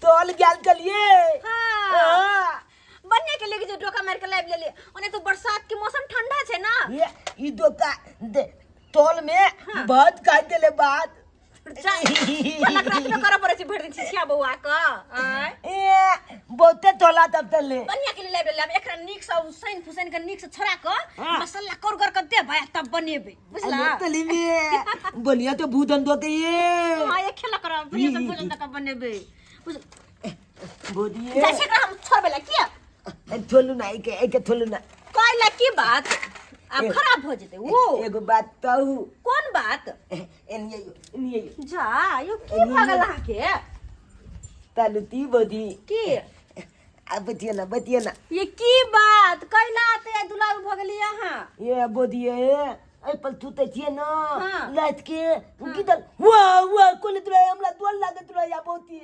तोल गैल चलिए। हाँ बनने के लिए जो डोका मार के लाइव ले लिए उन्हें तो बरसात के मौसम ठंडा छे ना ये डोका तोल में बहुत कह देले बात लग रात में करा पड़े छे भर दिन छिया बउआ का ए बहुते तोला तब तले बनने के लिए लाइव ले ले एकरा नीक से सैन फुसैन के नीक से छोड़ा के मसाला कर कर के दे भाई तब बनेबे बुझला तली में बोलिया तो भूतन दो के ये हां ये खेला करा बढ़िया से भोजन तक बनेबे बुझ बोलिए जैसे का हम छोड़बे ला किया थोलू ना एक थोलू ना कहला की बात अब खराब हो जते वो एगो बात कहू कौन बात एनिए जा यो की भागल के तालुती बोदी की अब बतिया ना ये की बात कहला ते दुलारू भगली यहां ये बोदिए ए पल तू ते छिए ना हाँ। लात के किधर वाह वाह कोले तुरा हमला दोल लागे तुरा या बोती